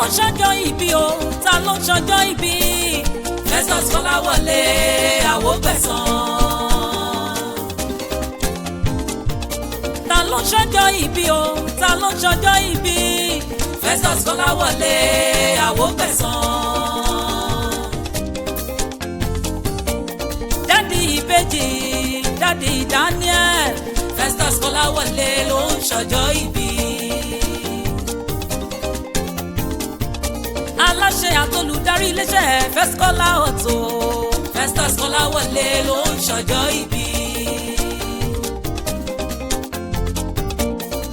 ló ṣọjọ́ ìbí o ta ló ṣọjọ́ ìbí Festus Kọ́láwọlé Awogbesan. Ta ló ṣọjọ́ ìbí o ta ló ṣọjọ́ ìbí Festus Kọ́láwọlé Awogbesan. Dádì ìbejì dádì Daniel Festus Kọ́láwọlé ló ń ṣọjọ́ ìbí. Aláṣẹ àtolùdarí iléeṣẹ́ Fescola Auto Festus Kọ́láwọlé ló ń ṣọjọ́ ìbí.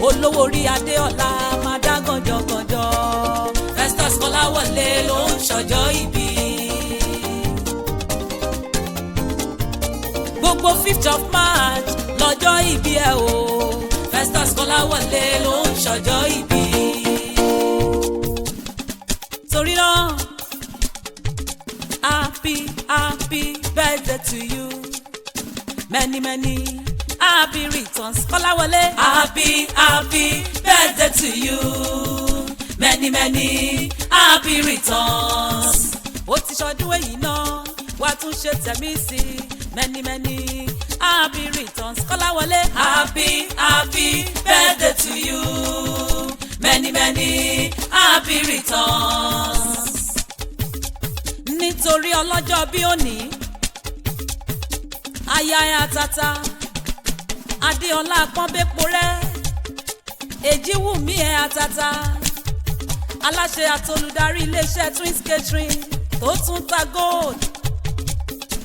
Olówó orí Adéọlá máa dá gànjọ́gànjọ́ Festus Kọ́láwọlé ló ń ṣọjọ́ ìbí. Gbogbo 5th of March lọ́jọ́ ìbí ẹ̀ o Festus Kọ́láwọlé ló ń ṣọjọ́ ìbí. Torí náà happy birthday to you many happy returns Kọ́láwọlé. Happy birthday to you many happy returns. Ó ti ṣọdún èyí náà wàá tún ṣe tẹ̀mí sí many happy returns Kọ́láwọlé. Happy birthday to you many happy returns. Nítorí ọlọ́jọ́ bí òní aya àtàtà Adéọlá pọ́nbẹ́pọ̀ rẹ̀ Èjìwùmí ẹ̀ àtàtà aláṣẹ àtolùdarí iléeṣẹ́ Twins Catering tó tún ta gold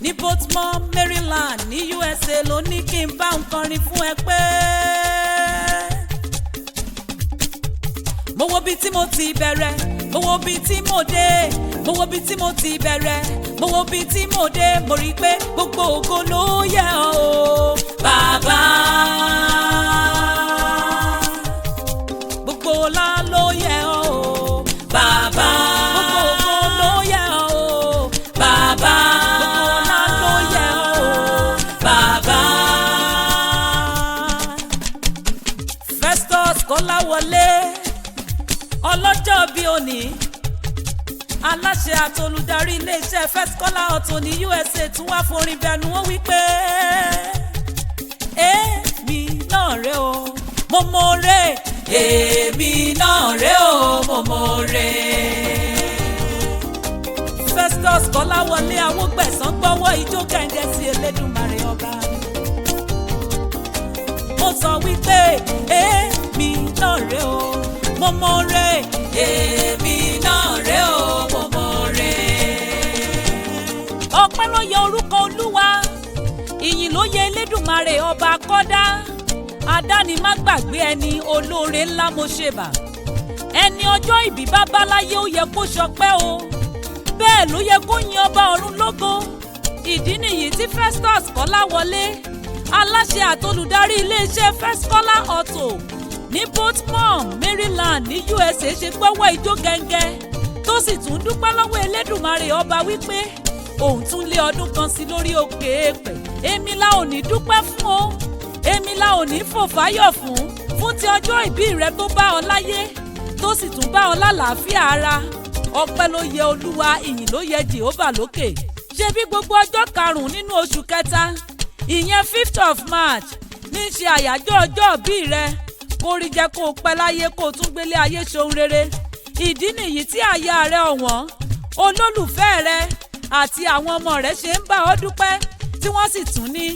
ní Baltimore Maryland ní USA ló ní kí n bá ń kọrin fún ẹ pé mo wo bí tí mo ti bẹ̀rẹ̀ mo wo bí tí mo dé mo wo bí tí mo ti bẹ̀rẹ̀ mo wo bí tí mo dé mo rí i pé gbogbo ògo ló yẹ ọ́ o bàbá gbogbo ọlá ló yẹ ọ́ o bàbá gbogbo ògo ló yẹ ọ́ o bàbá gbogbo ọlá ló yẹ ọ́ o bàbá. Festus Kọ́láwọlé ọlọ́jọ́ bí òní aláṣẹ àtolùdarí iléeṣẹ́ Fescola Auto ní USA tún wá forin bẹnu ó wí pé èmi náà rè o mo mọ̀ọ́rẹ́ èmi náà rè o mo mọ̀ọ́rẹ́. Festus Kọ́láwọlé Awogbesan gbọ́wọ́ ijó kẹ̀ǹdẹ̀ sí Elédùmarè ọba. Mo sọ wípé èmi náà rè o mo mọ̀ọ́rẹ́ èmi náà rè o mo mọ̀ọ́rẹ́. Ọpẹ́ ló yẹ orúkọ Olúwa ìyìn ló yẹ Elédùmarè ọba kọ́dá adáni má gbàgbé ẹni olóore ńlá mo ṣe bà. Ẹni ọjọ́ ìbí bá bá láyé ó yẹ kó ṣọpẹ́ o bẹ́ẹ̀ ló yẹ kó yin ọba ọ̀run lógo. Ìdí nìyí tí Festus Kọ́láwọlé aláṣẹ àtolùdarí iléeṣẹ́ Fescola Auto ní Baltimore Maryland ní USA ṣe gbọ́wọ́ ijó gẹ́ngẹ́ tó sì tún dúpẹ́ lọ́wọ́ Elédùmarè ọba wípé òun tún lé ọdún kan sí lórí òkè èèpẹ̀. Èmi la ò ní dúpẹ́ fún o èmi la ò ní fò fáyọ̀ fún ti ọjọ́ ìbí rẹ tó bá ọ láyé tó sì tún bá ọ lálàáfíà ara. Ọpẹ́ ló yẹ Olúwa ìyìn ló yẹ Jèhófà lókè. Ṣe bí gbogbo ọjọ́ karùn-ún nínú oṣù kẹta ìyẹn 5th of March ní ṣe àyájọ́ ọjọ́ ìbí rẹ kó rí jẹ́ kó o pẹ́ láyé kó o tún gbélé ayé ṣohun rere. Ìdí nìyí tí aya rẹ ọ̀wọ́n olólùfẹ́ rẹ àti àwọn ọmọ rẹ ṣe ń bá ọ dúpẹ́ tí wọ́n sì tún ní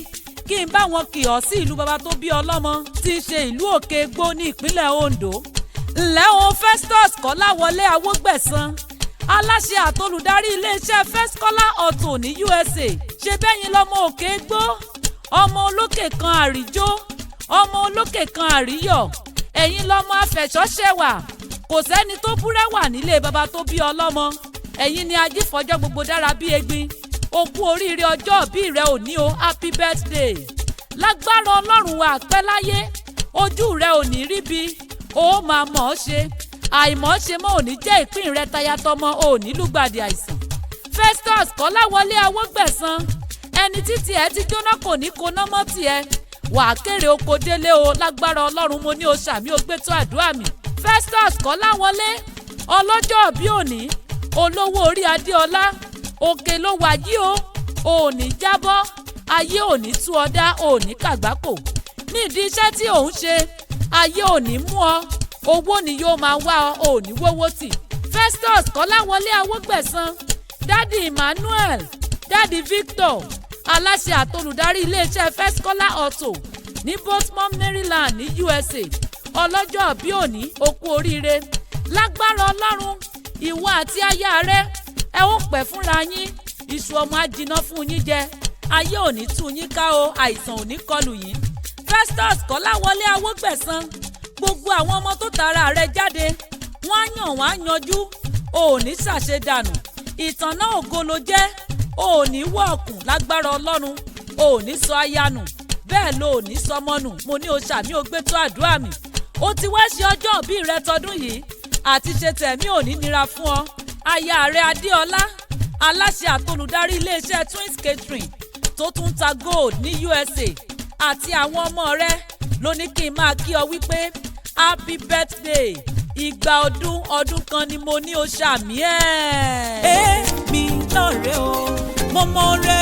kí n bá wọn kì ọ́ sí ìlú baba tó bí ọlọ́mọ tí í ṣe ìlú Òkè Egbò ní ìpínlẹ̀ Ondo. Ǹlẹ́ o Festus Kọ́láwọlé Awogbesan aláṣẹ àtolùdarí iléeṣẹ́ Fescola Auto ní USA ṣe bẹ́yìn lọ́mọ Òkè Egbò ọmọ olókè kan àríjó ọmọ olókè kan àríyọ̀ ẹ̀yin lọ́mọ afẹ̀ṣọ́ṣẹ̀wà kò sẹ́ni tó búrẹ́wà nílé baba tó bí ọlọ́mọ ẹ̀yin ni ajífọ́jọ́ gbogbo dára bí egbin ó kú oríire ọjọ́ ìbí rẹ òní o happy birthday. Lágbára Ọlọ́run wa pẹ́ láyé ojú rẹ ò ní rí bí ó máa mọ̀ ọ́ ṣe àìmọ̀ ṣe mọ́ òní jẹ́ ìpín rẹ tayatọmọ òní lùgbàdì àìsàn. Festus Kọ́láwọlé Awogbesan ẹni títí ẹ ti jóná kò ní koná mọ́ tiẹ̀ wà á kéré oko délé o lágbára Ọlọ́run mo ní o ṣàmì o gbé tó àdúrà mi. Festus Kọ́láwọlé ọlọ́jọ́ bí òní olówó orí adéọlá òkè ló wà yí o òní jábọ́ ayé òní tú ọ dá òní kàgbákò nídìí iṣẹ́ tí òun ṣe ayé òní mú ọ owó ni yóò máa wá ọ òní wówó tì. Festus Kọ́láwọlé Awógbẹ̀san dádì Emmanuel dádì Victor aláṣẹ àtolùdarí iléeṣẹ́ Fescola Auto ní Baltimore Maryland ní USA ọlọ́jọ́ bí òní ó kú oríire lágbára Ọlọ́run ìwọ àti aya rẹ ẹ ó pẹ́ fúnra yín iṣu ọmọ á jiná fún yín jẹ ayé òní tú yín ká o àìsàn òní kọlù yín. Festus Kọ́láwọlé Awógbẹ̀san gbogbo àwọn ọmọ tó tara rẹ jáde wọ́n á yàn wọ́n á yanjú òní ṣàṣedànù ìtàn náà ògo ló jẹ́ òní wọ̀ọ̀kùn lágbára Ọlọ́run òní sọ ayánù bẹ́ẹ̀ ló òní sọmọnù mo ní o ṣàmì ó gbé tó àdúrà mi ó ti wá ṣe ọjọ́ òbí rẹ tọdún yìí àti ṣe tẹ̀mí òní nira fún ọ aya rẹ Adéọlá aláṣẹ àtolùdarí iléeṣẹ́ Twins Catering tó tún ta gold ní USA àti àwọn ọmọ rẹ ló ní kí n máa kí ọ wípé happy birthday ìgbà ọdún kan ni mo ní o ṣàmì ẹ̀. èmi lọ́rẹ́ o mo mọ̀ rẹ́.